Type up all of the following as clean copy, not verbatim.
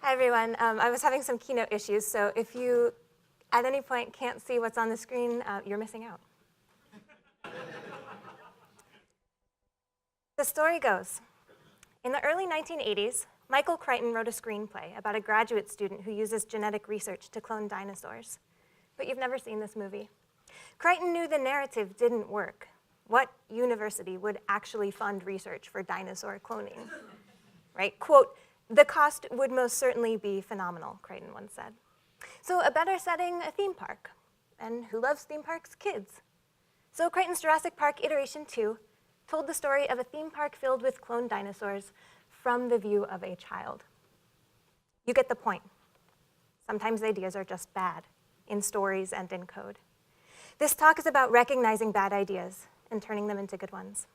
Hi, everyone. I was having some keynote issues, so if you at any point can't see what's on the screen, you're missing out. The story goes, in the early 1980s, Michael Crichton wrote a screenplay about a graduate student who uses genetic research to clone dinosaurs. But you've never seen this movie. Crichton knew the narrative didn't work. What university would actually fund research for dinosaur cloning? Right? Quote, "The cost would most certainly be phenomenal," Creighton once said. So a better setting, a theme park. And who loves theme parks? Kids. So Crichton's Jurassic Park Iteration 2 told the story of a theme park filled with cloned dinosaurs from the view of a child. You get the point. Sometimes ideas are just bad, in stories and in code. This talk is about recognizing bad ideas and turning them into good ones.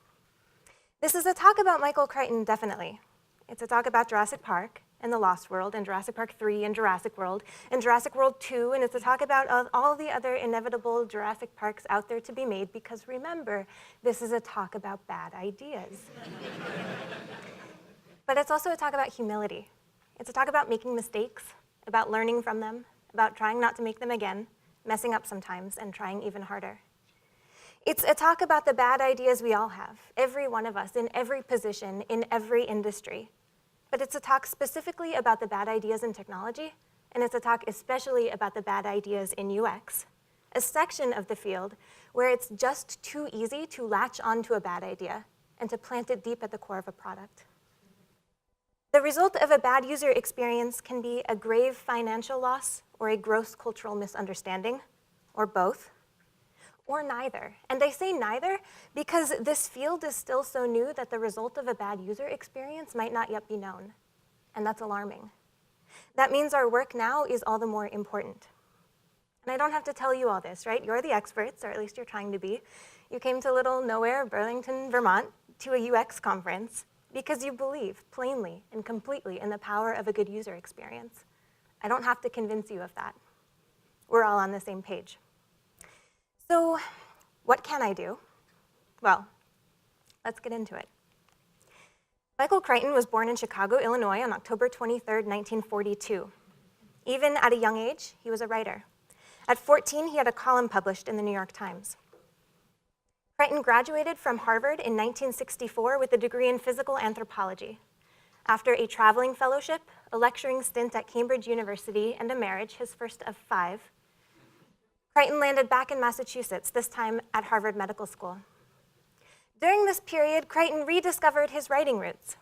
This is a talk about Michael Crichton, definitely. It's a talk about Jurassic Park and the Lost World, and Jurassic Park 3 and Jurassic World 2, and it's a talk about all the other inevitable Jurassic Parks out there to be made, because remember, this is a talk about bad ideas. But it's also a talk about humility. It's a talk about making mistakes, about learning from them, about trying not to make them again, messing up sometimes, and trying even harder. It's a talk about the bad ideas we all have, every one of us, in every position, in every industry. But it's a talk specifically about the bad ideas in technology, and it's a talk especially about the bad ideas in UX, a section of the field where it's just too easy to latch onto a bad idea and to plant it deep at the core of a product. The result of a bad user experience can be a grave financial loss or a gross cultural misunderstanding, or both, or neither. And I say neither because this field is still so new that the result of a bad user experience might not yet be known, and that's alarming. That means our work now is all the more important. And I don't have to tell you all this, right? You're the experts, or at least you're trying to be. You came to little nowhere, Burlington, Vermont, to a UX conference because you believe plainly and completely in the power of a good user experience. I don't have to convince you of that. We're all on the same page. So what can I do? Well, let's get into it. Michael Crichton was born in Chicago, Illinois on October 23rd, 1942. Even at a young age, he was a writer. At 14, he had a column published in the New York Times. Crichton graduated from Harvard in 1964 with a degree in physical anthropology. After a traveling fellowship, a lecturing stint at Cambridge University, and a marriage, his first of 5, Crichton landed back in Massachusetts, this time at Harvard Medical School. During this period, Crichton rediscovered his writing roots.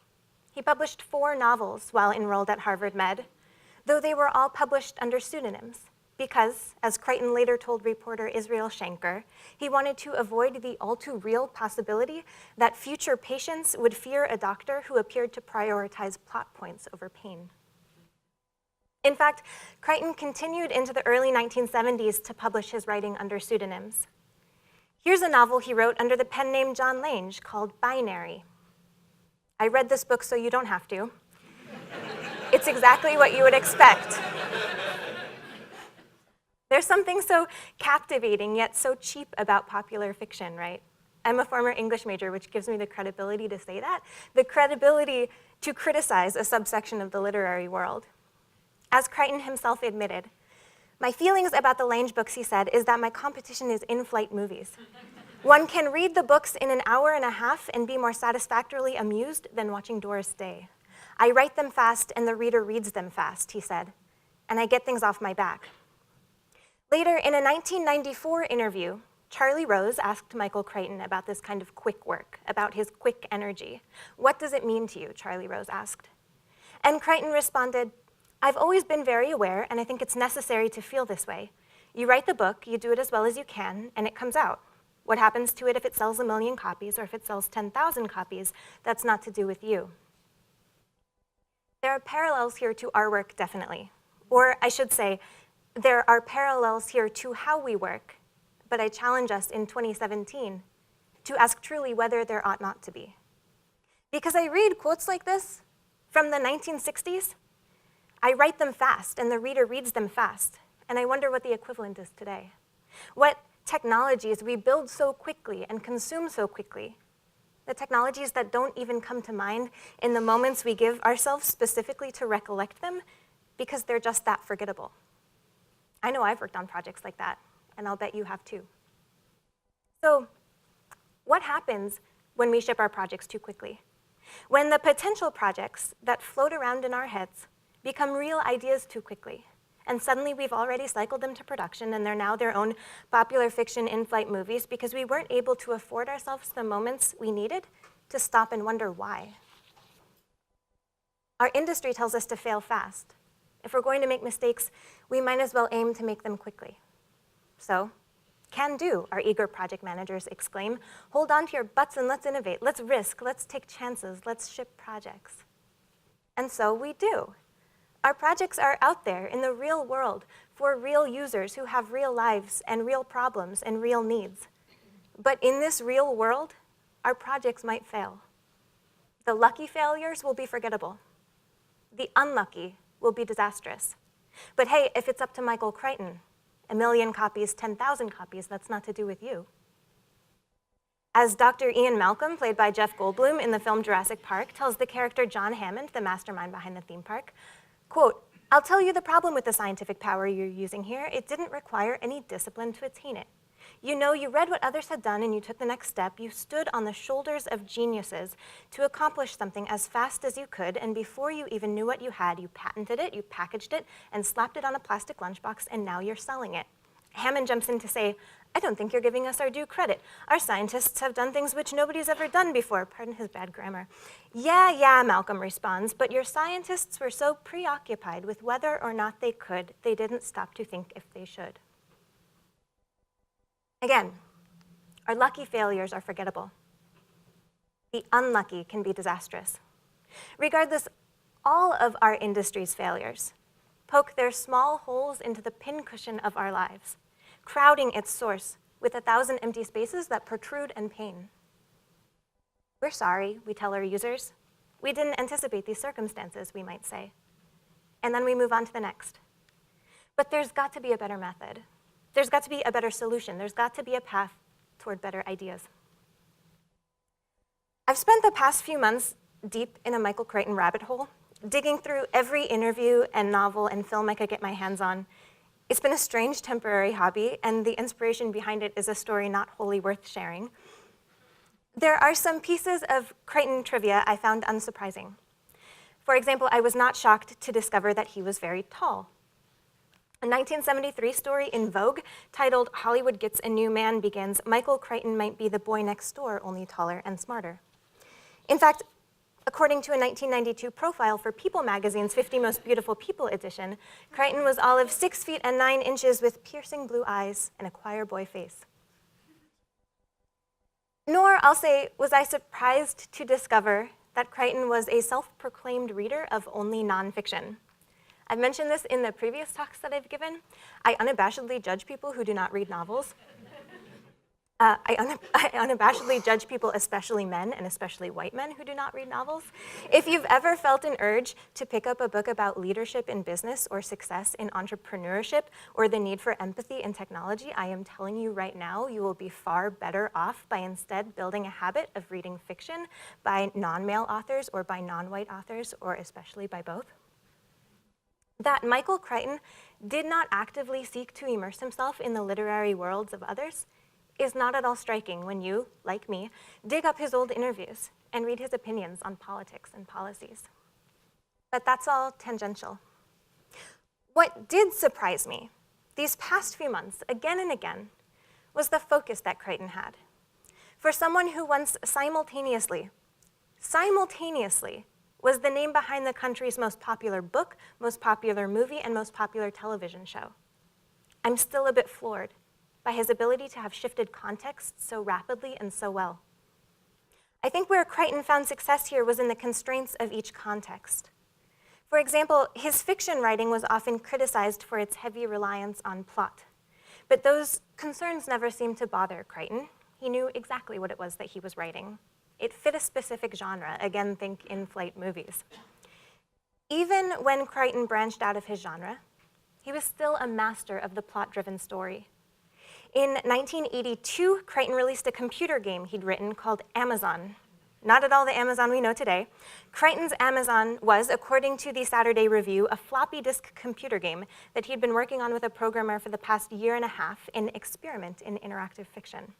He published 4 novels while enrolled at Harvard Med, though they were all published under pseudonyms, because, as Crichton later told reporter Israel Shanker, he wanted to avoid the all-too-real possibility that future patients would fear a doctor who appeared to prioritize plot points over pain. In fact, Crichton continued into the early 1970s to publish his writing under pseudonyms. Here's a novel he wrote under the pen name John Lange called Binary. I read this book so you don't have to. It's exactly what you would expect. There's something so captivating yet so cheap about popular fiction, right? I'm a former English major, which gives me the credibility to say that, the credibility to criticize a subsection of the literary world. As Crichton himself admitted, my feelings about the Lange books, he said, is that my competition is in-flight movies. One can read the books in an hour and a half and be more satisfactorily amused than watching Doris Day. I write them fast and the reader reads them fast, he said, and I get things off my back. Later, in a 1994 interview, Charlie Rose asked Michael Crichton about this kind of quick work, about his quick energy. What does it mean to you, Charlie Rose asked. And Crichton responded, I've always been very aware, and I think it's necessary to feel this way. You write the book, you do it as well as you can, and it comes out. What happens to it if it sells 1 million copies or if it sells 10,000 copies, that's not to do with you. There are parallels here to our work, definitely. Or I should say, there are parallels here to how we work, but I challenge us in 2017 to ask truly whether there ought not to be. Because I read quotes like this from the 1960s, I write them fast, and the reader reads them fast, and I wonder what the equivalent is today. What technologies we build so quickly and consume so quickly, the technologies that don't even come to mind in the moments we give ourselves specifically to recollect them, because they're just that forgettable. I know I've worked on projects like that, and I'll bet you have too. So what happens when we ship our projects too quickly? When the potential projects that float around in our heads become real ideas too quickly, and suddenly we've already cycled them to production and they're now their own popular fiction in-flight movies because we weren't able to afford ourselves the moments we needed to stop and wonder why. Our industry tells us to fail fast. If we're going to make mistakes, we might as well aim to make them quickly. So, can do, our eager project managers exclaim. Hold on to your butts and let's innovate. Let's risk, let's take chances, let's ship projects. And so we do. Our projects are out there in the real world for real users who have real lives and real problems and real needs. But in this real world, our projects might fail. The lucky failures will be forgettable. The unlucky will be disastrous. But hey, if it's up to Michael Creighton, 1 million copies, 10,000 copies, that's not to do with you. As Dr. Ian Malcolm, played by Jeff Goldblum in the film Jurassic Park, tells the character John Hammond, the mastermind behind the theme park, quote, "I'll tell you the problem with the scientific power you're using here. It didn't require any discipline to attain it. You know, you read what others had done and you took the next step. You stood on the shoulders of geniuses to accomplish something as fast as you could, and before you even knew what you had, you patented it, you packaged it, and slapped it on a plastic lunchbox, and now you're selling it." Hammond jumps in to say, "I don't think you're giving us our due credit. Our scientists have done things which nobody's ever done before." Pardon his bad grammar. Yeah, Malcolm responds, "but your scientists were so preoccupied with whether or not they could, they didn't stop to think if they should." Again, our lucky failures are forgettable. The unlucky can be disastrous. Regardless, all of our industry's failures poke their small holes into the pincushion of our lives, crowding its source with 1,000 empty spaces that protrude and pain. We're sorry, we tell our users. We didn't anticipate these circumstances, we might say. And then we move on to the next. But there's got to be a better method. There's got to be a better solution. There's got to be a path toward better ideas. I've spent the past few months deep in a Michael Crichton rabbit hole, digging through every interview and novel and film I could get my hands on. It's been a strange temporary hobby, and the inspiration behind it is a story not wholly worth sharing. There are some pieces of Crichton trivia I found unsurprising. For example, I was not shocked to discover that he was very tall. A 1973 story in Vogue titled "Hollywood Gets a New Man" begins, "Michael Crichton might be the boy next door, only taller and smarter." In fact, according to a 1992 profile for People magazine's 50 Most Beautiful People edition, Crichton was all of 6 feet and 9 inches with piercing blue eyes and a choir boy face. Nor, I'll say, was I surprised to discover that Crichton was a self-proclaimed reader of only nonfiction. I've mentioned this in the previous talks that I've given. I unabashedly judge people who do not read novels. I unabashedly judge people, especially men, and especially white men who do not read novels. If you've ever felt an urge to pick up a book about leadership in business or success in entrepreneurship or the need for empathy in technology, I am telling you right now, you will be far better off by instead building a habit of reading fiction by non-male authors or by non-white authors, or especially by both. That Michael Crichton did not actively seek to immerse himself in the literary worlds of others is not at all striking when you, like me, dig up his old interviews and read his opinions on politics and policies. But that's all tangential. What did surprise me these past few months, again and again, was the focus that Crichton had. For someone who once simultaneously was the name behind the country's most popular book, most popular movie, and most popular television show, I'm still a bit floored by his ability to have shifted context so rapidly and so well. I think where Crichton found success here was in the constraints of each context. For example, his fiction writing was often criticized for its heavy reliance on plot. But those concerns never seemed to bother Crichton. He knew exactly what it was that he was writing. It fit a specific genre, again, think in-flight movies. Even when Crichton branched out of his genre, he was still a master of the plot-driven story. In 1982, Crichton released a computer game he'd written called Amazon. not at all the Amazon we know today. Crichton's Amazon was, according to the Saturday Review, a floppy disk computer game that he'd been working on with a programmer for the past year and a half in experiment in interactive fiction.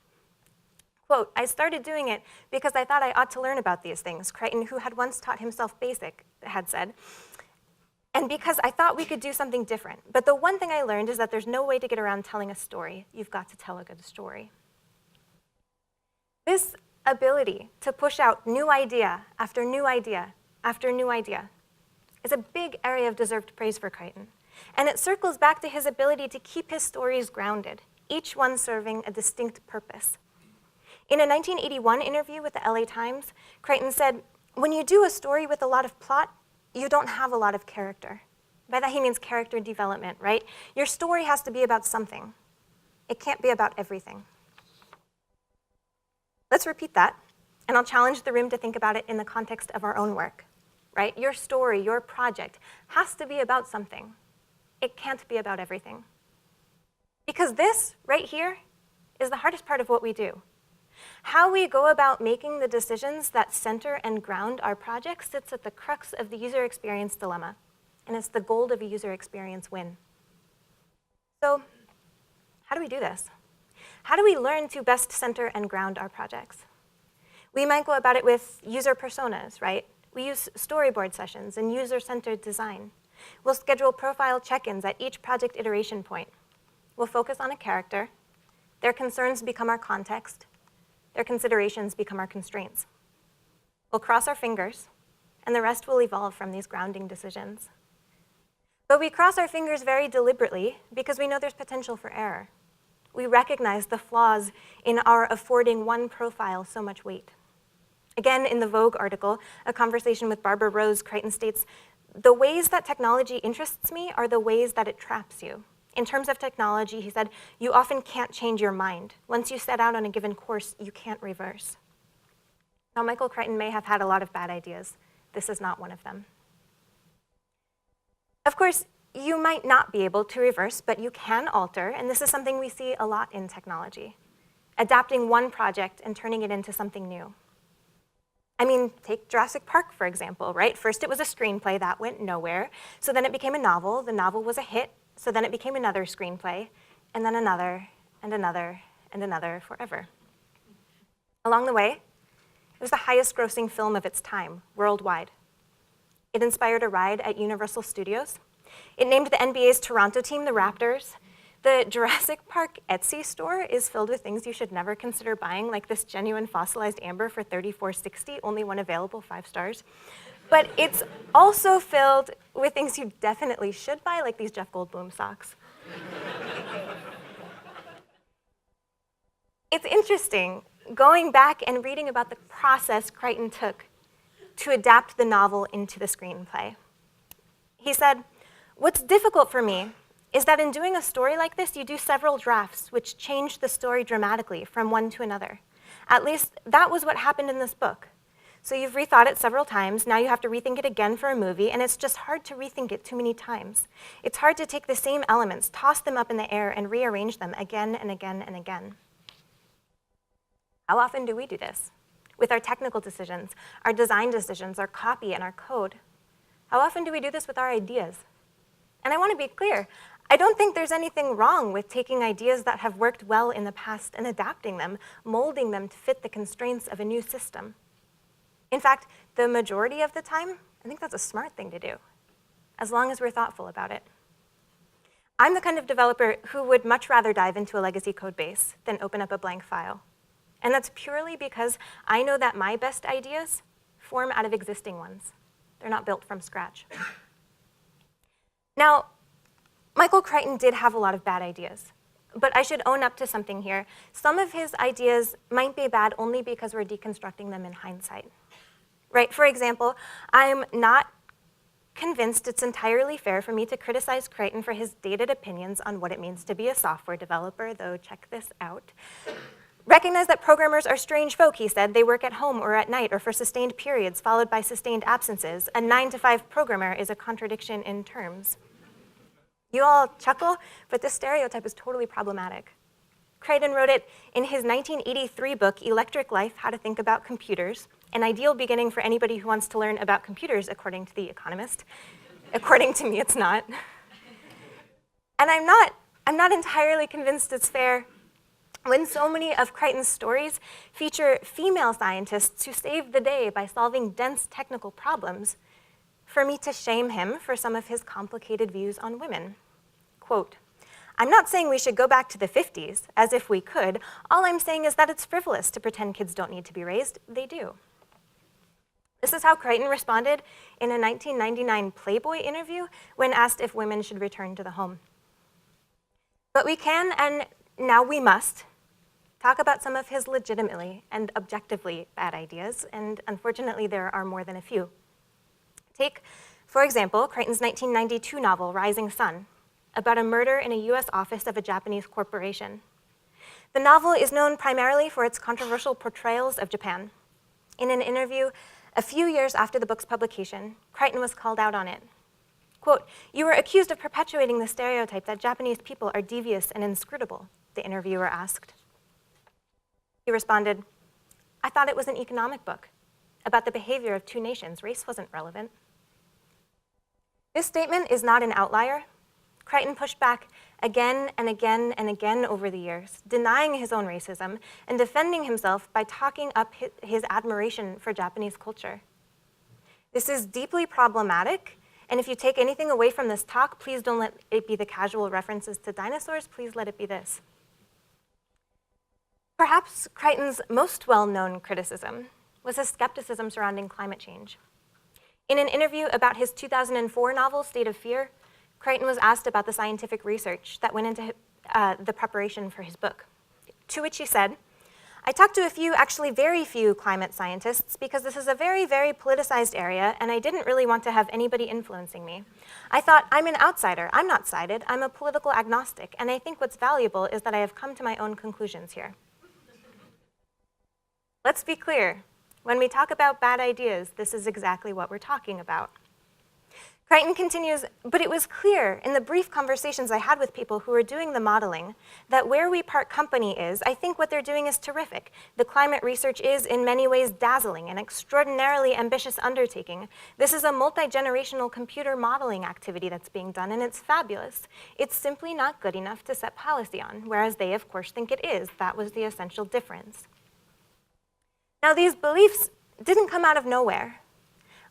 Quote, "I started doing it because I thought I ought to learn about these things," Creighton, who had once taught himself BASIC, had said, "and because I thought we could do something different. But the one thing I learned is that there's no way to get around telling a story. You've got to tell a good story." This ability to push out new idea after new idea after new idea is a big area of deserved praise for Creighton. And it circles back to his ability to keep his stories grounded, each one serving a distinct purpose. In a 1981 interview with the LA Times, Creighton said, "When you do a story with a lot of plot, you don't have a lot of character." By that he means character development, right? Your story has to be about something. It can't be about everything. Let's repeat that, and I'll challenge the room to think about it in the context of our own work, right? Your story, your project has to be about something. It can't be about everything. Because this, right here, is the hardest part of what we do. How we go about making the decisions that center and ground our project sits at the crux of the user experience dilemma, and it's the gold of a user experience win. So, how do we do this? How do we learn to best center and ground our projects? We might go about it with user personas, right? We use storyboard sessions and user-centered design. We'll schedule profile check-ins at each project iteration point. We'll focus on a character. Their concerns become our context. Their considerations become our constraints. We'll cross our fingers, and the rest will evolve from these grounding decisions. But we cross our fingers very deliberately because we know there's potential for error. We recognize the flaws in our affording one profile so much weight. Again, in the Vogue article, a conversation with Barbara Rose, Creighton states, "The ways that technology interests me are the ways that it traps you. In terms of technology," he said, "you often can't change your mind. Once you set out on a given course, you can't reverse." Now, Michael Crichton may have had a lot of bad ideas. This is not one of them. Of course, you might not be able to reverse, but you can alter, and this is something we see a lot in technology. Adapting one project and turning it into something new. I mean, take Jurassic Park, for example, right? First it was a screenplay that went nowhere, so then it became a novel. The novel was a hit, so then it became another screenplay, and then another, and another, and another, forever. Along the way, it was the highest grossing film of its time, worldwide. It inspired a ride at Universal Studios. It named the NBA's Toronto team the Raptors. The Jurassic Park Etsy store is filled with things you should never consider buying, like this genuine fossilized amber for $34.60, only one available, 5 stars. But it's also filled with things you definitely should buy, like these Jeff Goldblum socks. It's interesting going back and reading about the process Crichton took to adapt the novel into the screenplay. He said, "What's difficult for me is that in doing a story like this, you do several drafts, which change the story dramatically from one to another. At least that was what happened in this book. So you've rethought it several times, now you have to rethink it again for a movie, and it's just hard to rethink it too many times. It's hard to take the same elements, toss them up in the air, and rearrange them again and again and again." How often do we do this? With our technical decisions, our design decisions, our copy, and our code. How often do we do this with our ideas? And I want to be clear, I don't think there's anything wrong with taking ideas that have worked well in the past and adapting them, molding them to fit the constraints of a new system. In fact, the majority of the time, I think that's a smart thing to do, as long as we're thoughtful about it. I'm the kind of developer who would much rather dive into a legacy code base than open up a blank file. And that's purely because I know that my best ideas form out of existing ones. They're not built from scratch. Now, Michael Crichton did have a lot of bad ideas, but I should own up to something here. Some of his ideas might be bad only because we're deconstructing them in hindsight. Right? For example, I'm not convinced it's entirely fair for me to criticize Creighton for his dated opinions on what it means to be a software developer, though check this out. "Recognize that programmers are strange folk," he said. "They work at home or at night or for sustained periods followed by sustained absences. A 9-to-5 programmer is a contradiction in terms." You all chuckle, but this stereotype is totally problematic. Creighton wrote it in his 1983 book, Electric Life, How to Think About Computers, an ideal beginning for anybody who wants to learn about computers, according to The Economist. According to me, it's not. And I'm not entirely convinced it's fair when so many of Crichton's stories feature female scientists who save the day by solving dense technical problems, for me to shame him for some of his complicated views on women. Quote, "I'm not saying we should go back to the 50s, as if we could. All I'm saying is that it's frivolous to pretend kids don't need to be raised. They do." This is how Creighton responded in a 1999 Playboy interview when asked if women should return to the home. But we can, and now we must, talk about some of his legitimately and objectively bad ideas, and unfortunately there are more than a few. Take, for example, Creighton's 1992 novel, Rising Sun, about a murder in a US office of a Japanese corporation. The novel is known primarily for its controversial portrayals of Japan. In an interview a few years after the book's publication, Creighton was called out on it. Quote, "You were accused of perpetuating the stereotype that Japanese people are devious and inscrutable," the interviewer asked. He responded, "I thought it was an economic book about the behavior of two nations. Race wasn't relevant." This statement is not an outlier. Creighton pushed back again and again and again over the years, denying his own racism and defending himself by talking up his admiration for Japanese culture. This is deeply problematic, and if you take anything away from this talk, please don't let it be the casual references to dinosaurs, please let it be this. Perhaps Crichton's most well-known criticism was his skepticism surrounding climate change. In an interview about his 2004 novel, State of Fear, Creighton was asked about the scientific research that went into the preparation for his book, to which he said, "I talked to a few, actually very few, climate scientists because this is a very, very politicized area and I didn't really want to have anybody influencing me. I thought, I'm an outsider, I'm not sided, I'm a political agnostic, and I think what's valuable is that I have come to my own conclusions here." Let's be clear, when we talk about bad ideas, this is exactly what we're talking about. Creighton continues, "But it was clear in the brief conversations I had with people who were doing the modeling that where we part company is, I think what they're doing is terrific. The climate research is in many ways dazzling, an extraordinarily ambitious undertaking. This is a multi-generational computer modeling activity that's being done, and it's fabulous. It's simply not good enough to set policy on, whereas they of course think it is. That was the essential difference." Now these beliefs didn't come out of nowhere.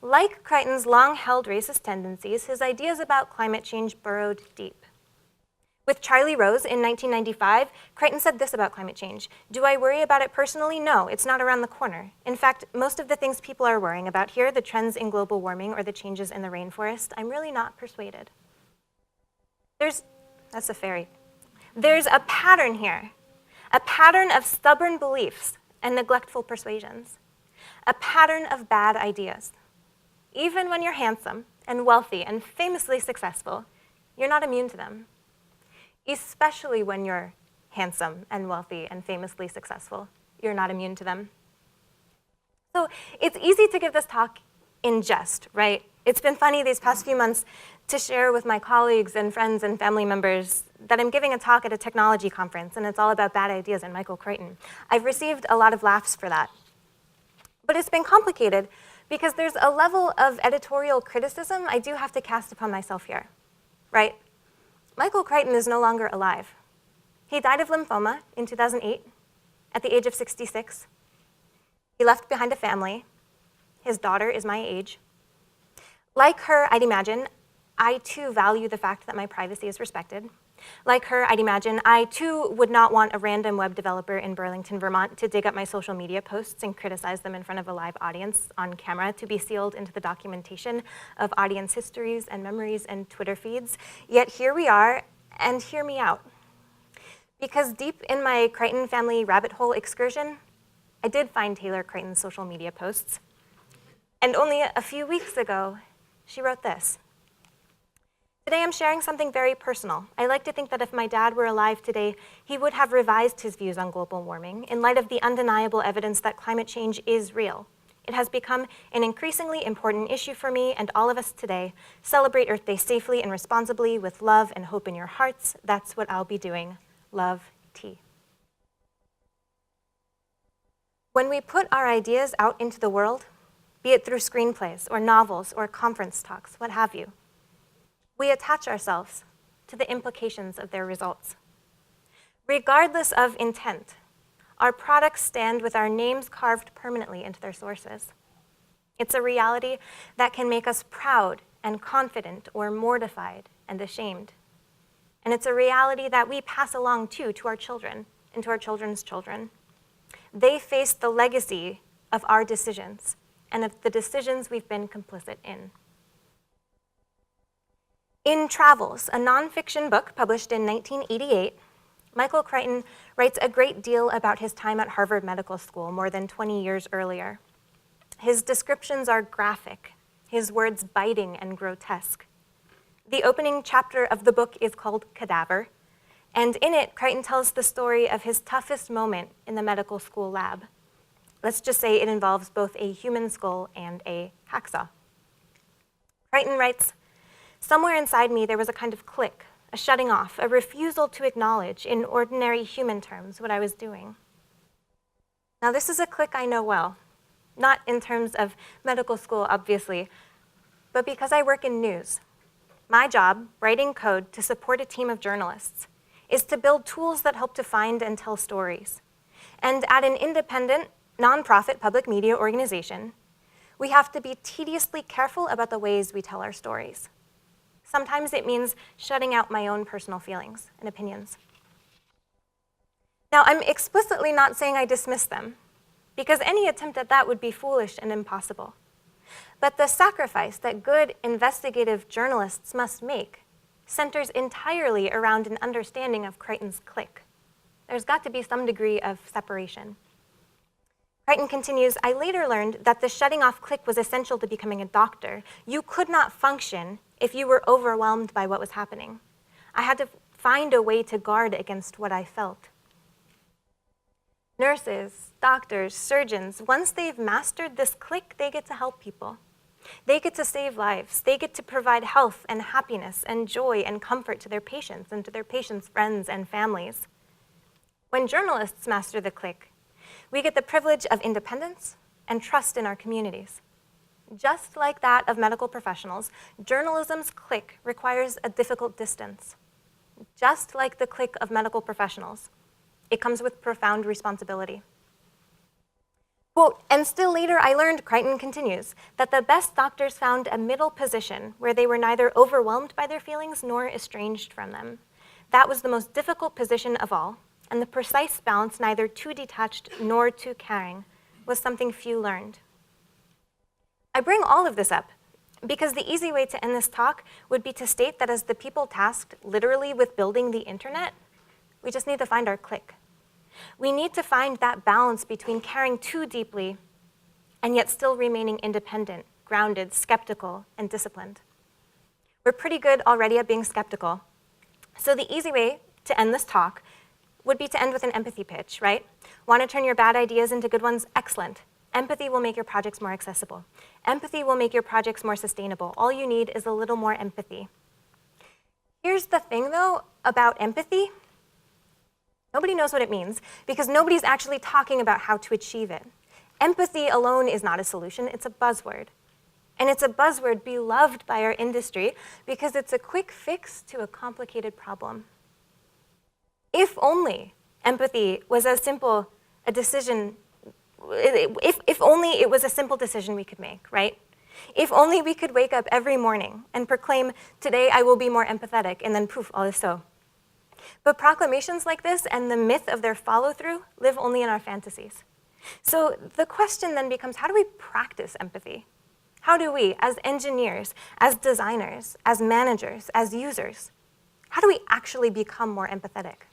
Like Crichton's long-held racist tendencies, his ideas about climate change burrowed deep. With Charlie Rose in 1995, Crichton said this about climate change: "Do I worry about it personally? No, it's not around the corner. In fact, most of the things people are worrying about here, the trends in global warming or the changes in the rainforest, I'm really not persuaded." That's a fairy. There's a pattern here, a pattern of stubborn beliefs and neglectful persuasions, a pattern of bad ideas. Even when you're handsome and wealthy and famously successful, you're not immune to them. Especially when you're handsome and wealthy and famously successful, you're not immune to them. So it's easy to give this talk in jest, right? It's been funny these past few months to share with my colleagues and friends and family members that I'm giving a talk at a technology conference and it's all about bad ideas and Michael Crichton. I've received a lot of laughs for that. But it's been complicated because there's a level of editorial criticism I do have to cast upon myself here, right? Michael Crichton is no longer alive. He died of lymphoma in 2008 at the age of 66. He left behind a family. His daughter is my age. Like her, I'd imagine, I too value the fact that my privacy is respected. Like her, I'd imagine, I too would not want a random web developer in Burlington, Vermont to dig up my social media posts and criticize them in front of a live audience on camera to be sealed into the documentation of audience histories and memories and Twitter feeds. Yet here we are, and hear me out. Because deep in my Creighton family rabbit hole excursion, I did find Taylor Creighton's social media posts. And only a few weeks ago, she wrote this. "Today I'm sharing something very personal. I like to think that if my dad were alive today, he would have revised his views on global warming in light of the undeniable evidence that climate change is real. It has become an increasingly important issue for me and all of us today. Celebrate Earth Day safely and responsibly with love and hope in your hearts. That's what I'll be doing. Love, T." When we put our ideas out into the world, be it through screenplays or novels or conference talks, what have you, we attach ourselves to the implications of their results. Regardless of intent, our products stand with our names carved permanently into their sources. It's a reality that can make us proud and confident or mortified and ashamed. And it's a reality that we pass along to our children and to our children's children. They face the legacy of our decisions and of the decisions we've been complicit in. In Travels, a nonfiction book published in 1988, Michael Creighton writes a great deal about his time at Harvard Medical School more than 20 years earlier. His descriptions are graphic, his words biting and grotesque. The opening chapter of the book is called Cadaver, and in it, Creighton tells the story of his toughest moment in the medical school lab. Let's just say it involves both a human skull and a hacksaw. Creighton writes, "Somewhere inside me there was a kind of click, a shutting off, a refusal to acknowledge in ordinary human terms what I was doing." Now this is a click I know well, not in terms of medical school, obviously, but because I work in news. My job, writing code to support a team of journalists, is to build tools that help to find and tell stories. And at an independent, nonprofit public media organization, we have to be tediously careful about the ways we tell our stories. Sometimes it means shutting out my own personal feelings and opinions. Now, I'm explicitly not saying I dismiss them, because any attempt at that would be foolish and impossible. But the sacrifice that good investigative journalists must make centers entirely around an understanding of Crichtons Click. There's got to be some degree of separation. Crichton continues, "I later learned that the shutting off click was essential to becoming a doctor. You could not function if you were overwhelmed by what was happening. I had to find a way to guard against what I felt." Nurses, doctors, surgeons, once they've mastered this click, they get to help people. They get to save lives. They get to provide health and happiness and joy and comfort to their patients and to their patients' friends and families. When journalists master the click, we get the privilege of independence and trust in our communities. Just like that of medical professionals, journalism's click requires a difficult distance. Just like the click of medical professionals, it comes with profound responsibility. Quote, "And still later I learned," Creighton continues, "that the best doctors found a middle position where they were neither overwhelmed by their feelings nor estranged from them. That was the most difficult position of all, and the precise balance, neither too detached nor too caring, was something few learned." I bring all of this up because the easy way to end this talk would be to state that as the people tasked literally with building the internet, we just need to find our click. We need to find that balance between caring too deeply and yet still remaining independent, grounded, skeptical, and disciplined. We're pretty good already at being skeptical. So the easy way to end this talk would be to end with an empathy pitch, right? Want to turn your bad ideas into good ones? Excellent. Empathy will make your projects more accessible. Empathy will make your projects more sustainable. All you need is a little more empathy. Here's the thing, though, about empathy. Nobody knows what it means because nobody's actually talking about how to achieve it. Empathy alone is not a solution, it's a buzzword. And it's a buzzword beloved by our industry because it's a quick fix to a complicated problem. If only empathy was as simple a decision, if only it was a simple decision we could make, right? If only we could wake up every morning and proclaim, "Today I will be more empathetic," and then poof, all is so. But proclamations like this and the myth of their follow-through live only in our fantasies. So the question then becomes, how do we practice empathy? How do we, as engineers, as designers, as managers, as users, how do we actually become more empathetic?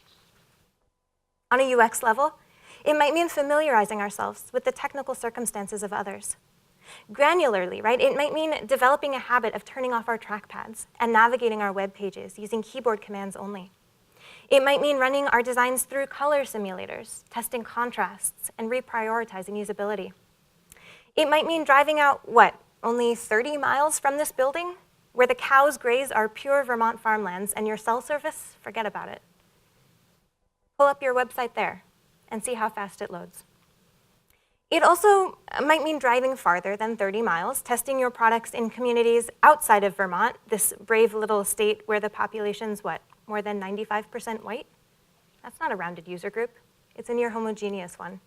On a UX level, it might mean familiarizing ourselves with the technical circumstances of others. Granularly, right, it might mean developing a habit of turning off our trackpads and navigating our web pages using keyboard commands only. It might mean running our designs through color simulators, testing contrasts, and reprioritizing usability. It might mean driving out, only 30 miles from this building, where the cows graze our pure Vermont farmlands and your cell service, forget about it. Pull up your website there and see how fast it loads. It also might mean driving farther than 30 miles, testing your products in communities outside of Vermont, this brave little state where the population's what, more than 95% white? That's not a rounded user group. It's a near homogeneous one.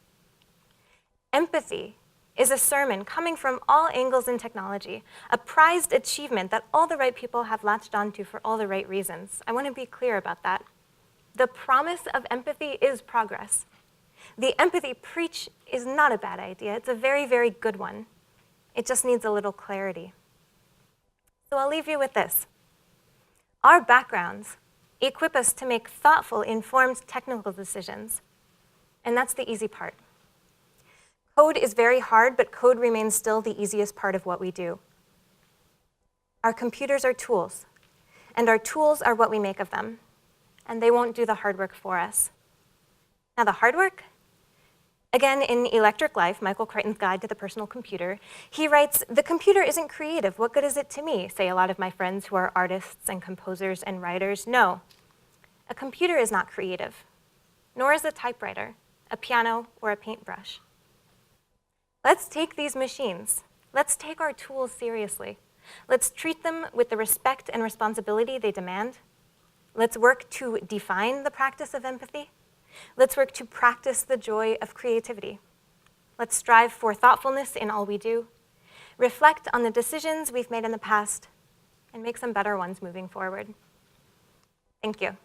Empathy is a sermon coming from all angles in technology, a prized achievement that all the right people have latched onto for all the right reasons. I want to be clear about that. The promise of empathy is progress. The empathy preach is not a bad idea. It's a very, very good one. It just needs a little clarity. So I'll leave you with this. Our backgrounds equip us to make thoughtful, informed technical decisions. And that's the easy part. Code is very hard, but code remains still the easiest part of what we do. Our computers are tools, and our tools are what we make of them, and they won't do the hard work for us. Now the hard work? Again, in Electric Life, Michael Crichton's Guide to the Personal Computer, he writes, "The computer isn't creative. What good is it to me?" say a lot of my friends who are artists and composers and writers. No, a computer is not creative, nor is a typewriter, a piano, or a paintbrush. Let's take these machines. Let's take our tools seriously. Let's treat them with the respect and responsibility they demand. Let's work to define the practice of empathy. Let's work to practice the joy of creativity. Let's strive for thoughtfulness in all we do, reflect on the decisions we've made in the past, and make some better ones moving forward. Thank you.